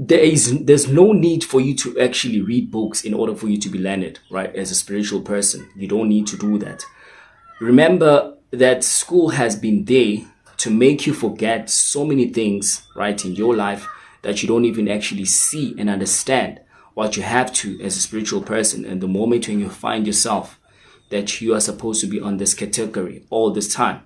there's no need for you to actually read books in order for you to be learned, right? As a spiritual person, you don't need to do that. Remember that school has been there to make you forget so many things, right, in your life that you don't even actually see and understand what you have to as a spiritual person. And the moment when you find yourself that you are supposed to be on this category all this time,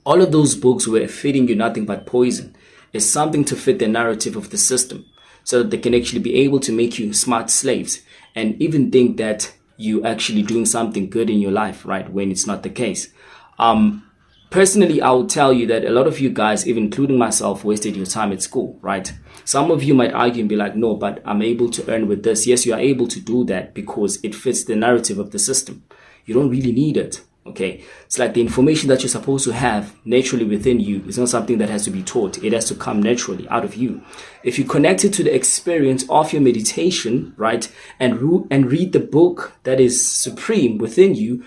all of those books were feeding you nothing but poison. It's something to fit the narrative of the system so that they can actually be able to make you smart slaves and even think that you actually doing something good in your life, right? When it's not the case. Personally, I will tell you that a lot of you guys, even including myself, wasted your time at school, right? Some of you might argue and be like, no, but I'm able to earn with this. Yes, you are able to do that because it fits the narrative of the system. You don't really need it. Okay, it's like the information that you're supposed to have naturally within you is not something that has to be taught. It has to come naturally out of you. If you connect it to the experience of your meditation, right, and read the book that is supreme within you,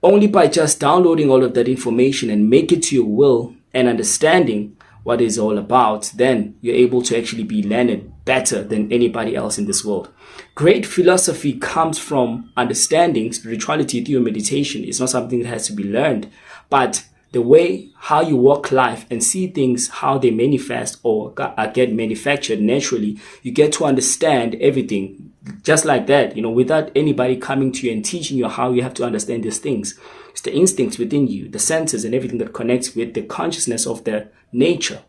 only by just downloading all of that information and make it to your will and understanding what it's all about, then you're able to actually be learned better than anybody else in this world. Great philosophy comes from understanding spirituality through meditation. It's not something that has to be learned, but the way how you walk life and see things, how they manifest or get manufactured naturally, you get to understand everything just like that, without anybody coming to you and teaching you how you have to understand these things. It's the instincts within you, the senses and everything that connects with the consciousness of the nature.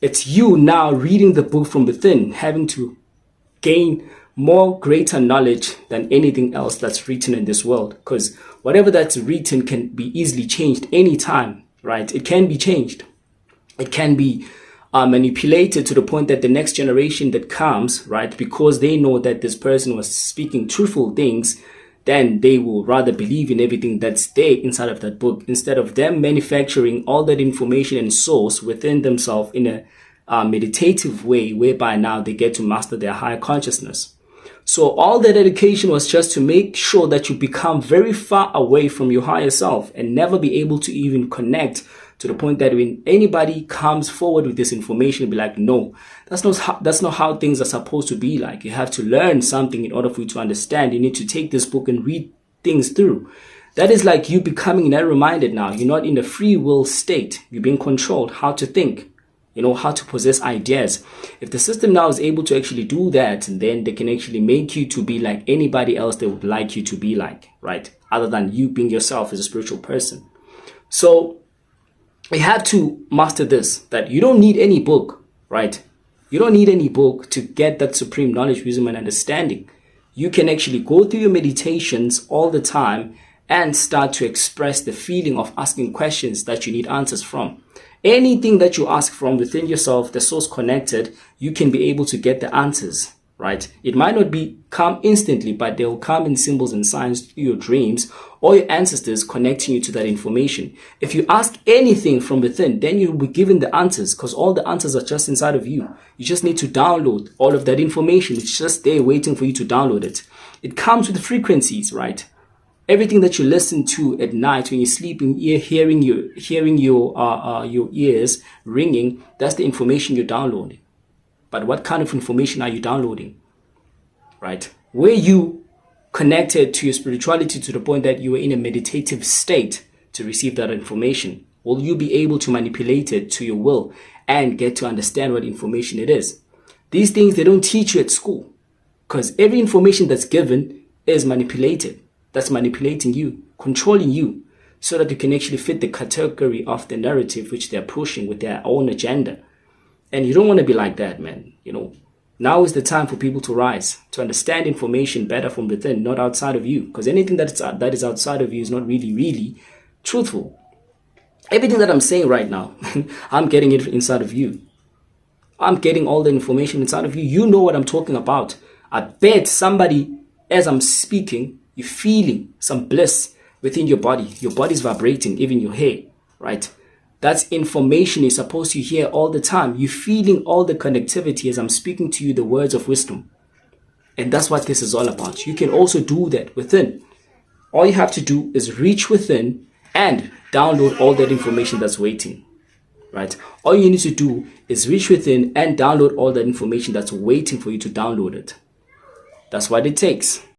It's you now reading the book from within, having to gain more greater knowledge than anything else that's written in this world, because whatever that's written can be easily changed anytime, right? It can be changed. It can be manipulated to the point that the next generation that comes, right, because they know that this person was speaking truthful things, then they will rather believe in everything that's there inside of that book instead of them manufacturing all that information and source within themselves in a meditative way, whereby now they get to master their higher consciousness. So all that education was just to make sure that you become very far away from your higher self and never be able to even connect, to the point that when anybody comes forward with this information, be like, no, that's not how things are supposed to be like. You have to learn something in order for you to understand. You need to take this book and read things through. That is like you becoming narrow-minded now. You're not in a free will state. You're being controlled how to think, how to possess ideas. If the system now is able to actually do that, then they can actually make you to be like anybody else they would like you to be like, right? Other than you being yourself as a spiritual person. So we have to master this, that you don't need any book, right? You don't need any book to get that supreme knowledge, wisdom, and understanding. You can actually go through your meditations all the time and start to express the feeling of asking questions that you need answers from. Anything that you ask from within yourself, the source connected, you can be able to get the answers, right? It might not come instantly, but they'll come in symbols and signs through your dreams or your ancestors connecting you to that information. If you ask anything from within, then you'll be given the answers, because all the answers are just inside of you. You just need to download all of that information. It's just there waiting for you to download it. It comes with frequencies, right? Everything that you listen to at night when you're sleeping, hearing your ears ringing, that's the information you're downloading. But what kind of information are you downloading, right? Were you connected to your spirituality to the point that you were in a meditative state to receive that information? Will you be able to manipulate it to your will and get to understand what information it is? These things, they don't teach you at school, because every information that's given is manipulated. That's manipulating you, controlling you, so that you can actually fit the category of the narrative which they're pushing with their own agenda. And you don't want to be like that, man. Now is the time for people to rise, to understand information better from within, not outside of you. Because anything that is outside of you is not really, really truthful. Everything that I'm saying right now, I'm getting it inside of you. I'm getting all the information inside of you. You know what I'm talking about. I bet somebody, as I'm speaking, you're feeling some bliss within your body. Your body's vibrating, even your hair, right? That's information you're supposed to hear all the time. You're feeling all the connectivity as I'm speaking to you, the words of wisdom. And that's what this is all about. You can also do that within. All you have to do is reach within and download all that information that's waiting. right? All you need to do is reach within and download all that information that's waiting for you to download it. That's what it takes.